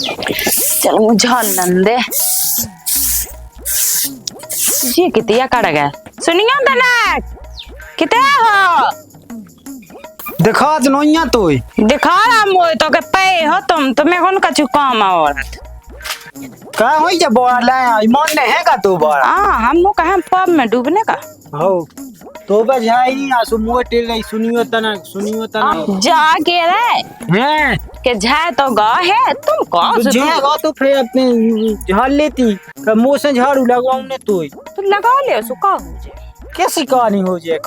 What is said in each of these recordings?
चल मुझे नंदे जी कितिया कड़ गए सुनियो दलक किते हो दिखा जनोइया तो दिखा रहा मोय तो के पे हो तुम्हें कौन कछु काम औरत का होई जे बोल ले मन ने है का तू बोल हमको कहे पब में डूबने का हो तो बजाई आसु मोटे नहीं सुनियो तना जा के रे हैं के जाए तो गा है तुम कौन तो जा गा तो फिर अपने झाड़ लेती का मुंह से झाड़ू लगवाऊं ने तू लगा ले सुका हो जाए कैसी कहानी हो जाए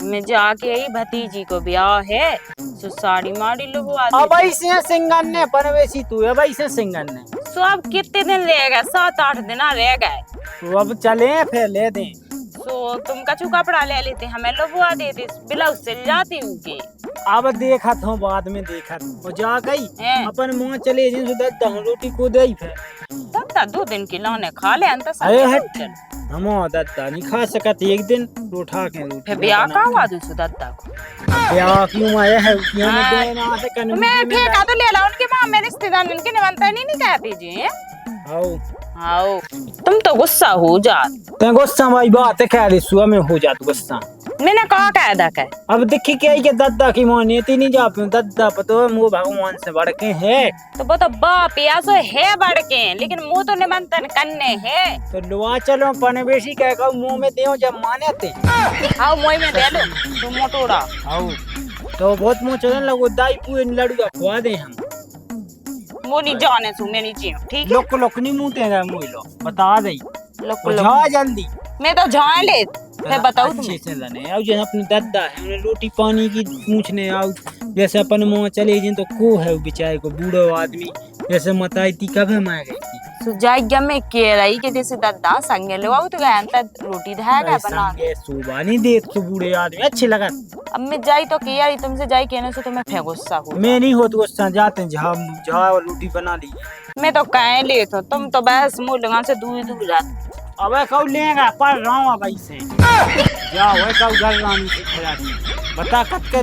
मैं जाके आई भतीजी को ब्याह है सो साड़ी माड़ी लोगो अब ऐसे सिंगन ने परवेशी तू अब ऐसे सिंगन ने सो अब कितने दिन रह गए 7-8 दिन रह गए तो अब चले फिर ले दें सो तुम कछु कपड़ा ले लेते हमें लोगवा देते ब्लाउज सिल जाती उनके अब देखा था बाद में देखा वो जा गई अपन मुंह चले जिन सुधा रोटी को दे फिर दत्ता 2 दिन की लाने खा ले अंत अरे हट हम दत्ता नहीं खा सकत एक दिन उठा के फिर ब्याह का हुआ दूसु दत्ता को ब्याह क्यों आया है क्यों में देना से कन मैं ठेका तो ले ला उनके मां मेरे रिश्तेदार उनके निमंत्रण नहीं कहती जी आओ आओ तुम तो गुस्सा हो जात ते गुस्सा भाई बात है कह रही सुबह में हो जात गुस्सा मैंने कहा कायदा का अब देखी क्या है कि दद्दा की मान्यता नहीं जा पाऊं दद्दा पतो है मुंह भगवान से बढ़ के है तो वो तो बाप यासो है बढ़ के लेकिन मुंह तो निमंत्रण करने है तो लुआ चलो पने बेसी कह का मुंह में देओ जब माने ते आओ मोई में दे लो तुम मोटोड़ा आओ तो बहुत मुंह चलन लगो दाई पूरे लड़ू का खवा दे हम मोनी जाने सु मेरी जी ठीक है लोक नहीं मुंह तेरा मुंह लो बता दे लोक जा जल्दी मैं तो जान ले फिर बताओ तुम से जाने आओ जैसे अपने दद्दा है उन्हें रोटी पानी की पूछने आओ जैसे अपन मुंह चले जिन तो को है बेचारे को बूढ़ो आदमी जैसे मताई ती कब मार गई थी सुजाइया में कह रही कि जैसे दद्दा संगे लो तो गए अंत रोटी धागा बना संगे सुबह नहीं दे तो बूढ़े आदमी अच्छे लगा अब मैं जाई तो किया रही तुमसे जाई कहने से तो मैं फिर गुस्सा हो मैं नहीं हो तो गुस्सा जाते जा और रोटी बना ली मैं तो कह ले तो तुम तो बस मुंह लगा से दूर जाते अबे कब लेगा पढ़ रहा हूँ अब ऐसे जा वो कब घर रानी से खड़ा बता कत के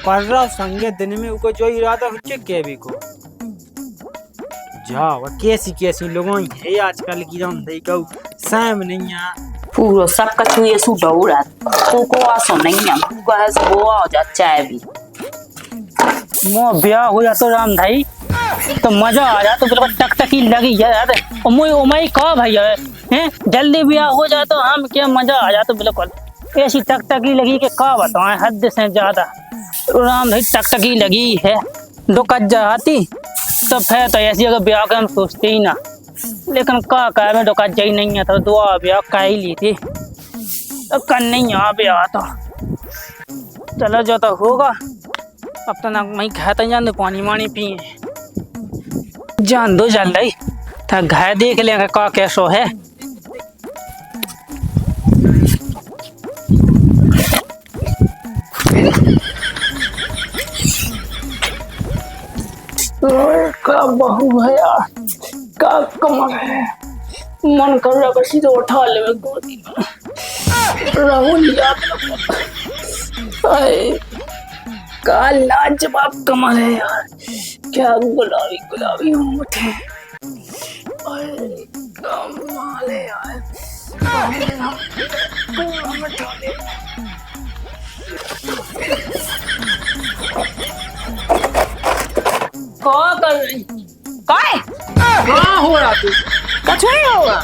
पढ़ रहा संगे दिन में उको जो इरादा हो के भी को जा वो कैसी लोगों है आजकल की हम दे को सैम नहीं है पूरा सब कछु ये सु दौड़ा को आसो नहीं है को है वो आ जा चाय भी मो ब्याह हो जा तो राम भाई तो मजा आ जा तो बिल्कुल टकटकी लगी यार ओ मई का भैया हैं जल्दी ब्याह हो जा तो हम क्या मजा आ जा तो बिल्कुल ऐसी टकटकी लगी कि का बताएं हद से ज्यादा राम भाई टकटकी लगी है दुकत जाती तो फिर तो ऐसी अगर ब्याह का हम सोचते ही ना लेकिन का में दुकत जाई नहीं है तो दुआ ब्याह का ही ली थी तो कर नहीं आ ब्याह तो चलो जो तो होगा अब तो ना मैं कहता जान दो पानी वानी पिए जान दो जल्दी था घर देख लेंगे का कैसो है का बहू है यार का कमर है मन कर रहा बस तो उठा ले गोदी में राहुल याद का लाजवाब कमर है यार क्या गुलाबी होठ है कमाल है यार क्या हो रहा तू कुछ नहीं होगा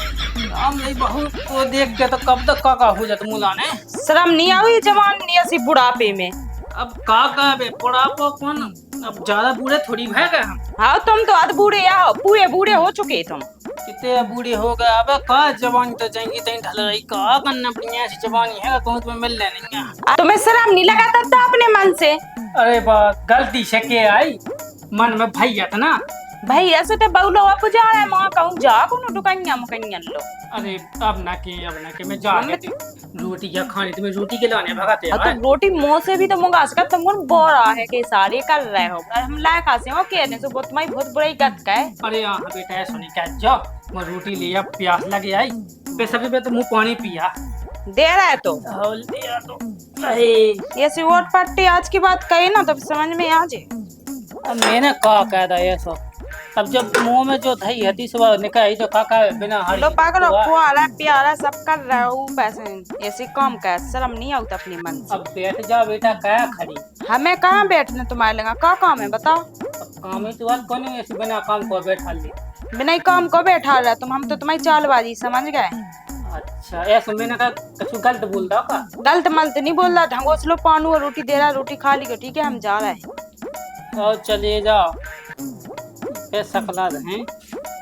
हम नहीं बहू को देख के तो कब तक का हो जाता मुला ने शर्म नहीं आई जवान नहीं ऐसी बुढ़ापे में अब का बे बुढ़ापा कौन अब ज्यादा बूढ़े थोड़ी भय गए हम हाँ तुम तो आध बूढ़े या पूरे बूढ़े हो चुके तुम कितने बूढ़े हो गए अब का जवानी तो जाएंगी तहीं ढल रही का करना पड़ी ऐसी जवानी है कौन तुम्हें मिल लेनी है तुम्हें शर्म नहीं लगा था अपने मन से अरे बा गलती से के आई मन में भैया था ना भाई ऐसे तो बहु लोग जा रहा है मां कहूं जा कोनो दुकानिया मुकनिया लो अरे अब ना के मैं जा लेती रोटी क्या खानी तुम्हें रोटी के लाने भगाते तो रोटी मुंह से भी तो मंगा सकता तुम कौन बोरा है के सारे कर रहे हो हम लायक आसे हो कहने से तुम्हारी बहुत बुराई गत का है अरे हां बेटा ऐसा नहीं क्या जा मैं रोटी लिया प्यास लगे आई सबसे पहले तो मुंह पानी पिया दे रहा है तो दिया तो अरे ये सिवोट पट्टी आज की बात कही ना तो समझ में आ जाए मैंने कहा कह दा ये सब अब जब मुंह में जो दही हती सुबह निकाई तो काका बिना हरी लो पागल कुआरा प्यारा सब कर रहा हूँ पैसे ऐसे काम कर शर्म नहीं आता अपने मन से। अब बैठ जा बेटा क्या खड़ी। हमें कहाँ बैठने तुम्हारे लगा क्या काम है बताओ। काम ही तो आज कौन ऐसे बिना काम को बैठा ले। बिना ही काम को बैठा रहा तुम हम तो तुम्हारी चालबाजी समझ गए। अच्छा ऐसे मैंने कहा कुछ गलत बोल रहा का। गलत मलत नहीं बोल रहा ढंगोस लो पानू और रोटी दे रहा रोटी खा ली ठीक है हम जा रहे हैं। और चले जाओ सकला हैं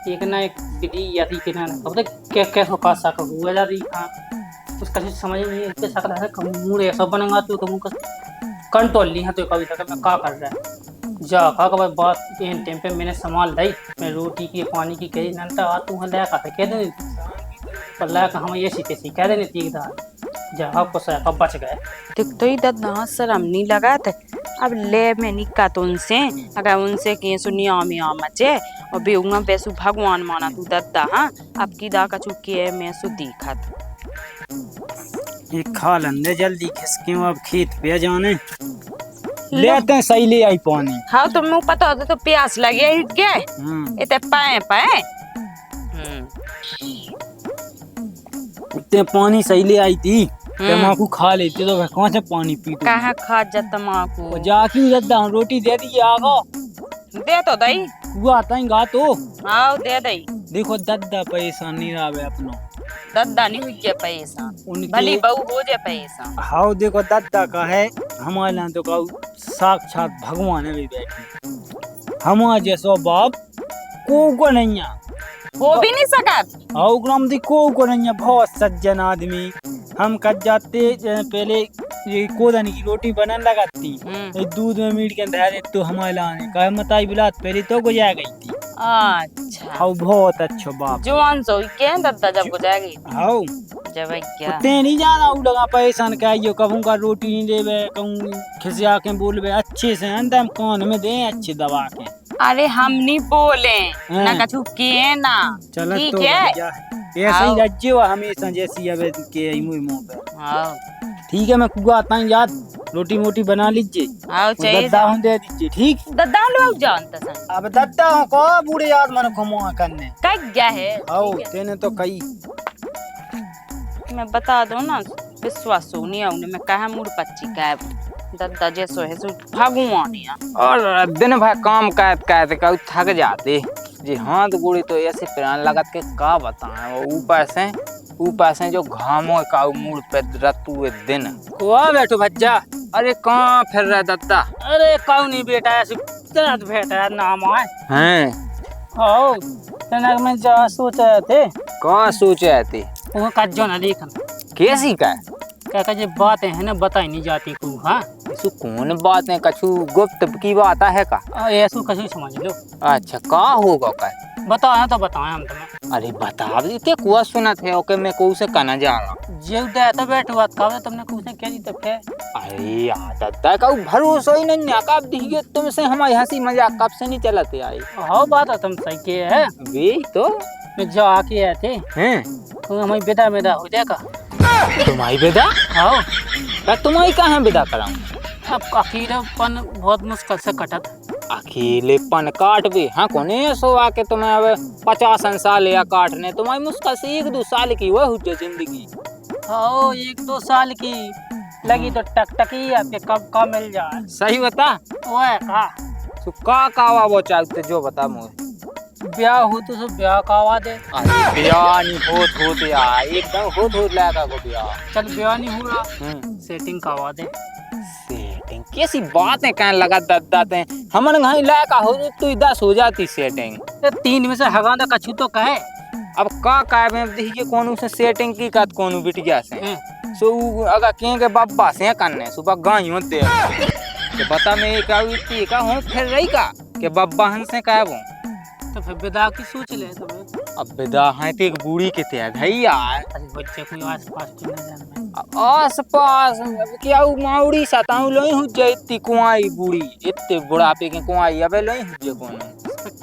एक ना एक विधि यदि के ना अब तक क्या कैसे का सक हुआ जा रही हां उसका कुछ समझ नहीं है सकला है मुंह ऐसा बनेगा तो मुंह का कंट्रोल नहीं है तो कभी तक मैं का कर रहा है जा का बात इन टाइम पे मैंने संभाल लाई मैं रोटी की पानी की कही नंटा आ तू ले का कह दे पर ला का हम ये सीखे कह देने तीक दा जा आपको कब बच गए देख तो ही दद शर्म नहीं लगा थे अब ले मैं निका तो उनसे अगर उनसे के सुनिया में आ मचे और बेऊंगा बेसु भगवान माना तू दद्दा हाँ अब की दा का चुके मैं सु दिखत ये खा लंदे जल्दी खिसके अब खेत पे जाने लेते हैं सही ले आई पानी। हाँ तो मुँह पता होता तो प्यास लगे हिट के इतने पाए पाए इतने पानी सही ले आई थी तम्बाकू खा लेते तो कहाँ से पानी पीते कहाँ खा जा तम्बाकू जाके दद्दा रोटी दे दी आगा दे तो दई हुआ आता ही गा तो आओ दे दई देखो दद्दा पैसा नहीं रहा अपना दद्दा नहीं हुई के पैसा भली बहू हो जाए पैसा। हाँ देखो दद्दा का है हमारे यहाँ तो कहू साक्षात भगवान है भी बैठे हमारे जैसा बाप को नहीं है हो भी नहीं सकत आओ ग्राम देखो को नहीं है बहुत सज्जन आदमी हम कट जाते पहले ये कोदन की रोटी बनने लगाती दूध में मीट के अंदर तो हमारे लाने का मताई बिलात पहले तो गुजर गई थी। अच्छा हाँ बहुत अच्छा बाप जवान सो के दद्दा जब गुजर गई हाँ जब क्या ते नहीं जाना उ लगा पैसा का यो कहूँ का रोटी नहीं देवे कहूँ खिसिया के बोलबे अच्छे से अंदर कान में दे अच्छे दबा के। अरे हम नहीं बोले ना कछु के ना चलो ठीक तो है ऐसे ही रज्जे हुआ हमेशा जैसी अब के मुंह पे। हाँ ठीक है मैं कुआ आता हूँ याद रोटी मोटी बना लीजिए आओ चाहिए दद्दा हूँ दे दीजिए ठीक दद्दा लोग जानता सन अब दद्दा हूँ को बूढ़े याद मन खमुआ करने कह गया है आओ तेने तो कही मैं बता दो ना विश्वास नहीं आऊँ मैं कहा मुड़ पच्ची का दद्दा जैसो है सो भगवान है और दिन भर काम कहते कभी थक जाते जी हाथ गोड़ी तो ऐसे प्राण लगत के का बताएं ऊपर से जो घामों का मूड पे रतुए दिन वाह बैठो भज्जा। अरे कहाँ फिर रहा दत्ता अरे काऊ नहीं बेटा ऐसे तरह बेटा नाम है हैं आओ तना में जा सोच रहे थे कहाँ सोचे थे वो कज्जो ना देखन कैसी का क्या जे बातें हैं ना बताई नहीं जाती को हाँ इसु कौन बात है कछु गुप्त की बात है का ऐसो कछु समझ लो। अच्छा कहाँ होगा का बताया तो बताया हम तुम्हें। अरे बता देते कुआ सुना थे ओके मैं को से कहना जा रहा जेव दे तो बैठ बात का तुमने कुछ ने क्या जी तब है। अरे यार दत्ता का भरोसा ही नहीं है कब दिखे तुमसे हमारी हंसी मजाक कब से नहीं चलाते आई हाँ बात है तुम सही के है वे तो मैं जो आके आए थे हैं तो हमारी बेदा हो जाएगा तुम्हारी बेदा हाँ तुम्हारी कहाँ बेदा कराऊं अब अकेलापन बहुत मुश्किल से कटत अकेलेपन काट भी हाँ कोने सो आके तुम्हें अब 50 साल या काटने तुम्हारी मुश्किल से 1-2 साल की वह हुज्जा जिंदगी हाँ 1-2 साल की लगी तो टकटकी आपके कब मिल जाए सही बता वो है का वो चाहते जो बता मुझे ब्याह हो तो सब ब्याह का आवा दे ब्याह नहीं होते यार एकदम हो लायका को ब्याह चल ब्याह नहीं हो रहा सेटिंग का आवा दे सेटिंग कैसी बात है कहने लगा दद्दाते हमन घाई लायका हो तो 10 हो जाती सेटिंग 3 में से हगादा कछु तो कहे अब का में देखिए कौन से सेटिंग की का कौन बिटिया से सो अगर के बब्बा से करने सुबह गाई होते तो बता मैं एक आवी का हूं फिर रही का के बब्बा हन से कहबो तो फिर विदा की सोच ले तुम्हें अब विदा है तो एक बूढ़ी के तैयार है यार बच्चे कोई आसपास की न जान आसपास क्या माउड़ी सताऊ लोई हो जाती कुआई बूढ़ी इतने बुढ़ापे के कुआई अबे लोई हो जे कौन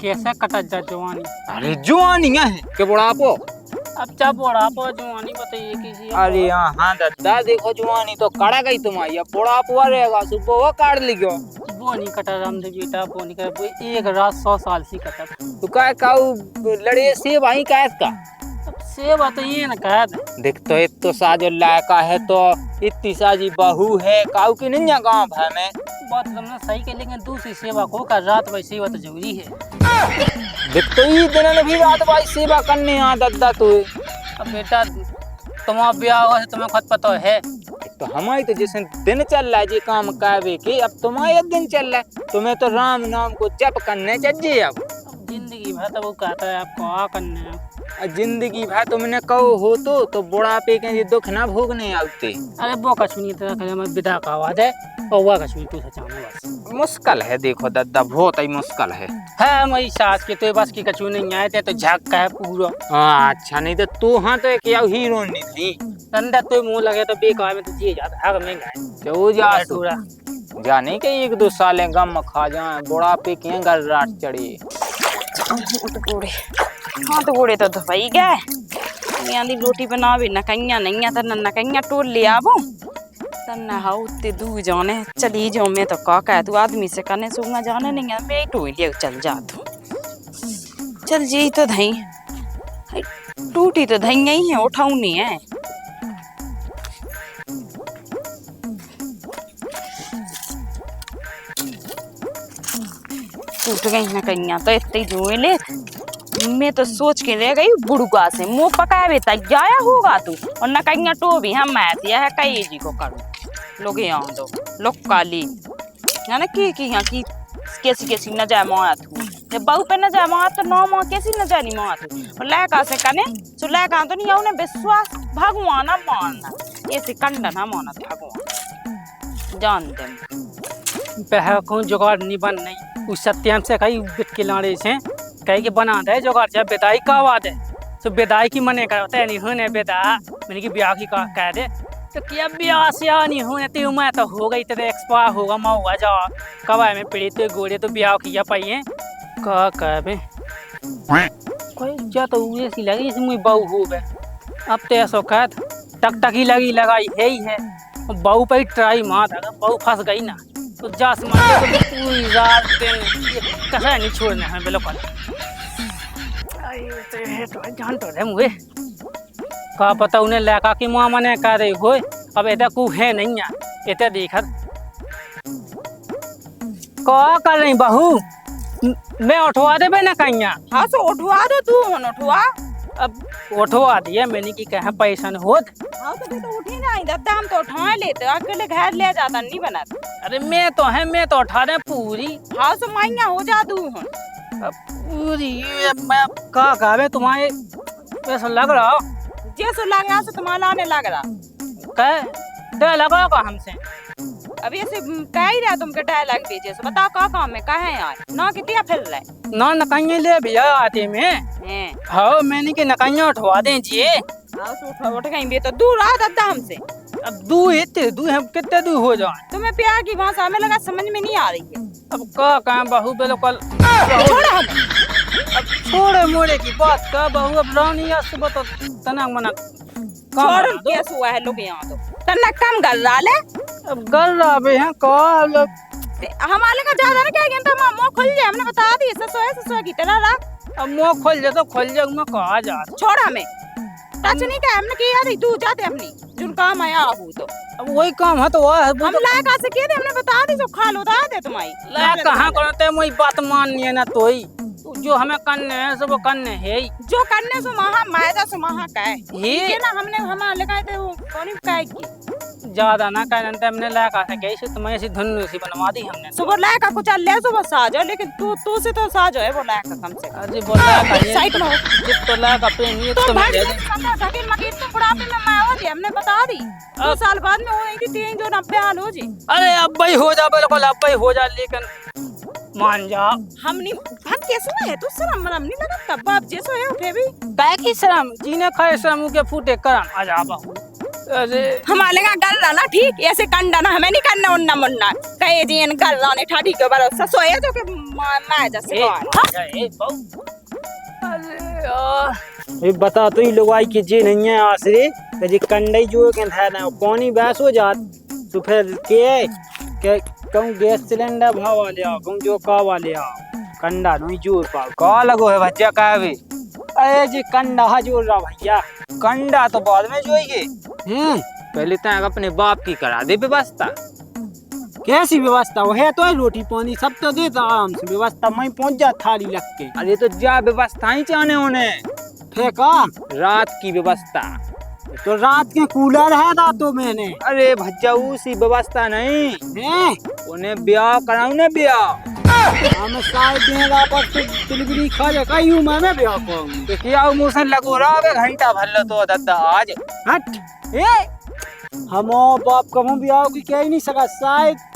कैसे कटा जा जवानी अरे जवानी है के बुढ़ापो अब क्या बुढ़ापो जवानी बताइए किसी अरे हाँ दद्दा देखो जवानी तो कड़ा गई तुम्हारी अब बुढ़ापो रहेगा सुबह वो काट लियो वो नहीं कटा रामदेव बेटा, वो नहीं कटा, वो एक रात 100 साल से कटा। तू काय काऊ लड़े से भाई का का सेवा तो ये न कहा था। देख तो एक तो साजो लायका है तो इतनी साजी बहू है काऊ की नहीं है गाँव भर में। बात तुमने सही कही, लेकिन दूसरी सेवा को का रात भाई सेवा तो जरूरी है। देख तो ये दिन भी रात भाई सेवा करने आ दद्दा तू। अब बेटा तुम्हारा ब्याह हुआ है, तुम्हें खुद पता है। तो हमारी तो जैसे दिन चल रहा है जी काम कावे के, अब तुम्हारा दिन चल रहा है, तुम्हें तो राम नाम को जप करने चाहिए। अब जिंदगी भर तो वो कहता है आपको आ करने हैं। जिंदगी भर तुमने कहो हो तो बुढ़ापे के ये दुख ना भोगने आते। अरे वो का सुनिए तेरा करे मैं विदा का आवाज है और वो का सुनी तू सचाने बस। मुश्किल है देखो दद्दा, बहुत ही मुश्किल है। मेरी सास के तो बस की कछु नहीं आए थे तो झक का है पूरा। हाँ अच्छा, नहीं तो तू हाँ तो क्या हीरो नहीं थी अंदर तो मुंह लगे तो बेकार में तो जी जाता है, नहीं गाय जो जा पूरा जाने के 1-2 साल गम खा जाए, बुढ़ापे के घर रात चढ़ी। हाँ तो गोड़े तो धोई गए यहाँ दी रोटी बनावे न कहीं नहीं है तो न कहीं टोल ले आवो तन्ना हाँ उतने दूर जाने चली जाओ। मैं तो का कह तू आदमी से करने सूंगा जाने नहीं है, मैं टोल ले चल जा तू चल जी तो धई टूटी तो धई ही है उठाऊ नहीं है। टूट गई न कहीं तो इतनी जो ले। मैं तो सोच के रह गई बुड़ुआ से मुंह पकाए तैयार होगा तू और न कहीं टो भी हम मैथिया है कई जी को करूँ लोग यहाँ दो लोग काली है ना की यहाँ की कैसी न जाए माँ तू जब बहू पे न जाए माँ तो 9 माँ कैसी न जानी माँ तू और लैका से कने सो लैका तो नहीं उन्हें विश्वास भगवान मानना ऐसे कंडन ना माना भगवान जानते पह को जुगाड़ नहीं बन नहीं उस सत्यम से कहीं बिट के लाड़े से कहीं के बना दे जुगाड़ चाहे बेदाई का आवाज है तो बेदाई की मने करता है नहीं होने बेदा मैंने की ब्याह की कह दे तो क्या ब्याह से नहीं होने तो मैं तो हो गई तेरे एक्सपायर होगा मैं हुआ जा कवाए में पीड़ी तो गोड़े तो ब्याह किया पाइए का कहे कोई जा तो ऐसी लगी इसमें बहू हो गए अब तो ऐसा कह टकटकी लगी लगाई है ही है बहू पर ट्राई मार अगर बहू फंस गई ना तो जा समझ पूरी रात दिन कैसा नहीं छोड़ना है बिल्कुल तो जान तो रहे मुझे का पता उन्हें लड़का की माँ मने कह रही हो अब ऐसा कु है नहीं है ऐसा देखा क्या कर रही बहू मैं उठवा दे बे ना कहीं हाँ तो उठवा दो तू उठवा अब उठवा दिया मैंने की कहा पैसा न होत हाँ तो भी तो उठी नहीं दद्दा हम तो उठा लेते अकेले घर ले जाता नहीं बनाता। अरे मैं तो उठा दे पूरी हाँ तो माइया हो जा तू पूरी मैं का गावे तुम्हारे ऐसा लग रहा जैसे लग रहा से तुम्हारा आने लग रहा कह लगा का हमसे अब ऐसे कह ही रहा तुमके डायलॉग दीजिए से बताओ का काम है कहे यार ना कितिया फिर रहे ना नकाइया ले भैया आते में हाँ मैंने के नकाइया उठवा दे जी हाँ तो उठ गई बे तो दूर आ दद्दा हमसे अब दूर इतने दूर हम कितने दूर हो जाए तुम्हें प्यार की भाषा हमें लगा समझ में नहीं आ रही है। अब का काम बहू बिल्कुल छोड़ा हमें अब छोड़े मोड़े की बात का बहू अब रानी सुबह तो तनक मनक छोड़ कैसे हुआ है लोग यहाँ तो तन्ना कम कर रहा ले अब कर रहा बे हैं का हमारे का ज्यादा ना क्या घंटा मां मुंह खुल जाए हमने बता दी ससुआ की तरह रहा अब मुंह खोल जा तो खोल जा मैं कहा जा छोड़ हमें टच नहीं क्या हमने किया नहीं तू जाते अपनी जुन काम आया हूँ तो अब वही काम है तो वह है हम लायका से किए थे हमने बता दी जो खा लो दा दे तुम्हारी लायक कहाँ करते वही बात माननी है ना तो ही जो हमें करने है सब करने है जो करने सो महा मायदा सो महा का ये ना हमने हमारे लगाए थे वो कौन कहेगी ज्यादा ना कहते हमने लायका से कैसे तुम्हें ऐसी धुन सी बनवा दी हमने सुबह लायका कुछ ले सुबह साजो लेकिन तू से तो साजो है वो लायका कम से कम अजी बोल लायका साइड में जित तो लायका पे नहीं तो मैं भाई धकीर मकीर तो बुढ़ापे में मैं हो जी हमने बता दी 2 साल बाद में हो रही थी 3 जो 90 हाल हो जी। अरे अब भाई हो जा बिल्कुल अब भाई हो जा लेकिन मान जा हम नहीं भाग कैसे ना है तू शर्म मरम नहीं लगा तब बाप जैसो है उठे भी बैकी शर्म जीने खाए शर्म के फूटे करम आ जा बहू अरे हमारे का गल रहा ना ठीक ऐसे कंडा ना हमें नहीं करना उन्ना मुन्ना कहे जी इन गल रहा ने ठाठी के भरोसा सोए जो के मैं जैसे ए बहू अरे ये बता तो ही लोग आई कि जे नहीं है आसरे तो जे कंडई जो के था ना पानी बहस हो जात तो फिर के कहूँ गैस सिलेंडर भाव वाले आओ कहूँ जो का वाले आओ कंडा नहीं जोर पाओ का लगो है भज्जा का भी अरे जी कंडा हा जोर रहा भैया कंडा तो बाद में जोइए, हैं पहले तक अपने बाप की करा दे व्यवस्था। कैसी व्यवस्था वो है तो है रोटी पानी सब तो देता आराम से व्यवस्था मैं पहुंच जा थाली लग के अरे तो जा व्यवस्था ही चाहने होने फेंका रात की व्यवस्था। तो रात के कूलर है रातों मैंने अरे भज्जा उसी व्यवस्था नहीं हैं उन्हें ब्याह कराऊ ने ब्याह हम सारे दिन वापस से डिलीवरी खा जा कहीं हूँ मैं ब्याह कहूँ तो क्या मुझसे लगो रहा घंटा भर तो दादा आज हट ए हम बाप कहूँ ब्याह की कह ही नहीं सका शायद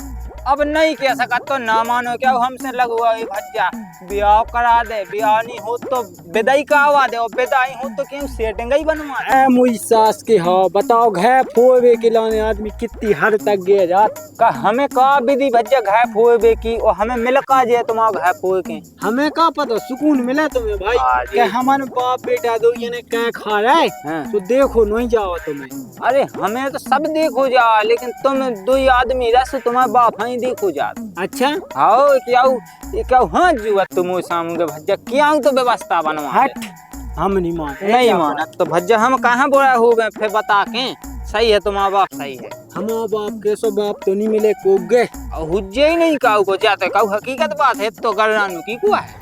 अब नहीं कह सका तो ना मानो क्या हमसे लगुआ भज्जा ब्याह करा दे, ब्याह नहीं हो तो बेदाई का आवा दे और बेदाई हो तो क्यों सेटिंग ही बनवा दे। ए मुई सास के हाँ बताओ घै फोवे के लाने आदमी कितनी हद तक गए रात का हमें का विधि भज्जा घाय फोए की और हमें मिल का जे तुम्हारा घाय फोए के हमें का पता सुकून मिला तुम्हें भाई क्या हमारे बाप बेटा दो ये क्या खा रहा है तो देखो नहीं जाओ तुम्हें। अरे हमें तो सब देखो जा लेकिन तुम दो आदमी रस तुम्हारे बाप ही देखो जा। अच्छा आओ क्या हाँ जुआ तुम सामने भज्जा क्या तो व्यवस्था बनवा हट हम नहीं मान नहीं माना तो भज्जा हम कहाँ बोला हो गए फिर बता के सही है तुम्हारा बाप सही है हम बाप के सो बाप तो नहीं मिले को गए हुज्जे ही नहीं काऊ को जाते काऊ हकीकत बात है तो गरनान की कुआ है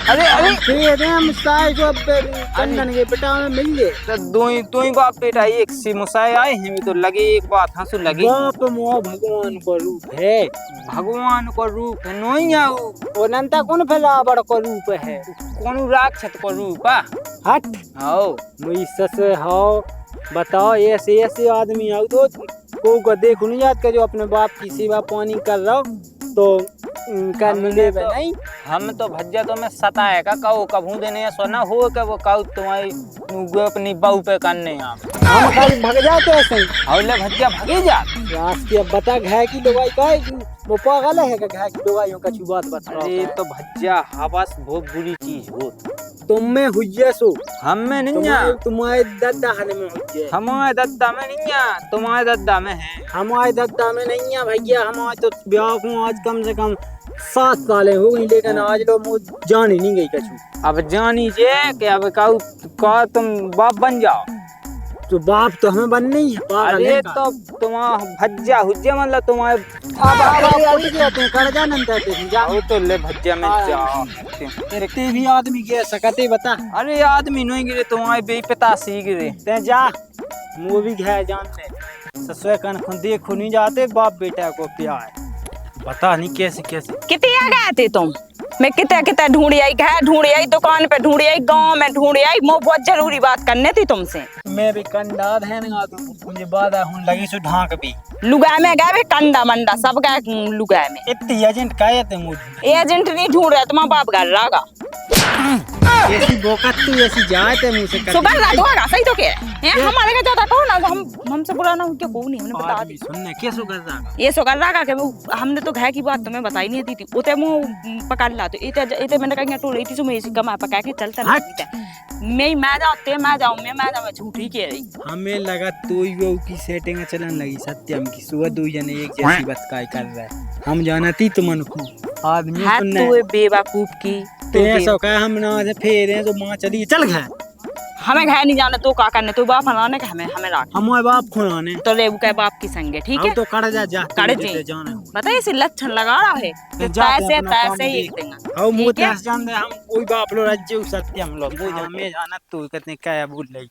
अरे अरे फिर हम साई जो कंदन के बेटा में मिल गए तो दो ही बाप बेटा एक सी मुसाए आए हैं तो लगे एक बात हंसू लगी बाप मोह भगवान को रूप है भगवान को रूप है नहीं आऊ अनंता कौन फैला बड़ को रूप है कौन राक्षस को रूप हट आओ मुई सस हाओ बताओ ऐसे ऐसे आदमी आओ तो को देखो नहीं याद कर जो अपने बाप की सेवा पानी कर रहा हो तो इनका मिले तो, नहीं हम तो भज्जा तो मैं सताए का कहो कभू देने सोना हो के वो काऊ तुम्हारी अपनी बहू पे करने आप हम कल भग जाते ऐसे ही हौले भज्जा भगे जा रास्ते अब बता घाय की दवाई का है वो पागल है का घाय की दवाइयों का बात बता अरे तो भज्जा हवस बहुत बुरी चीज हो तुम में हुज्जे सो हम में नहीं तुम्हारे दद्दा हने में हुज्जे हमारे दद्दा में नहीं तुम्हारे दद्दा में है हमारे दद्दा में नहीं है भैया हमारे तो ब्याह को आज कम से कम 7 साल हो गई लेकिन आज लोग मुझ जान ही नहीं गई कछु अब जानी जे कि अब का तुम बाप बन जाओ तो बाप तो हमें बनना ही है अरे तो तुम्हारा भज्जा हुज्जे मतलब तुम्हारे अब कर जा नंतर जाओ तो ले भज्जा में जाओ तेरे भी आदमी गिर सकते बता अरे आदमी नहीं गिरे तुम्हारे बेपिता सी गिरे ते जा मुँह भी घे जानते ससुर कन खुद देखो नहीं जाते बाप बेटा को प्यार पता नहीं कैसे कैसे कितने आ गए थे तुम मैं कितने ढूंढी आई घर ढूंढी आई दुकान पे ढूंढी आई गांव में ढूंढी आई मैं बहुत जरूरी बात करने थी तुमसे मैं भी कंडा है ना तो मुझे बाधा हुन लगी सो ढांक भी लुगाए में गए कंडा मंडा सब गए लुगाए में इतनी एजेंट काहे थे मुझे एजेंट नहीं ढूंढ रहा तुम्हारा बाप घर रागा ऐसी बोकत तू ऐसी जाते मुझसे कर सुबह रात होगा सही तो क्या है हमारे का ज्यादा कहो ना हम हमसे बुरा ना हो क्या को नहीं हमने बता दी सुनने कैसे कर रहा ये सो कर रहा के हमने तो घर की बात तुम्हें बताई नहीं थी उते मुंह पकड़ ला तो इते मैंने कहीं टोल रही थी सो मैं इसी कमा पका के चलता मैं जाऊं झूठी कह रही हमें लगा तू ही वो की सेटिंग चलन लगी सत्यम की सुबह 2 जने एक जैसी बात काय कर रहा है हम जानती तुमन को आदमी हां तू बेवकूफ की तो कह हम ना फेरे तो मां चली चल गए हमें घर नहीं जाना तो का करने तो बाप फलाने का हमें राख हमारे बाप खुनाने तो रेबू के बाप की संगे ठीक है तो कर जा कर जे जाने बताइए इसे लक्षण लगा रहा है पैसे पैसे ही देंगे हम मुझे जान दे हम कोई बाप लो राज्य सत्य हम लोग वो हमें जाना तू कितने क्या बोल रही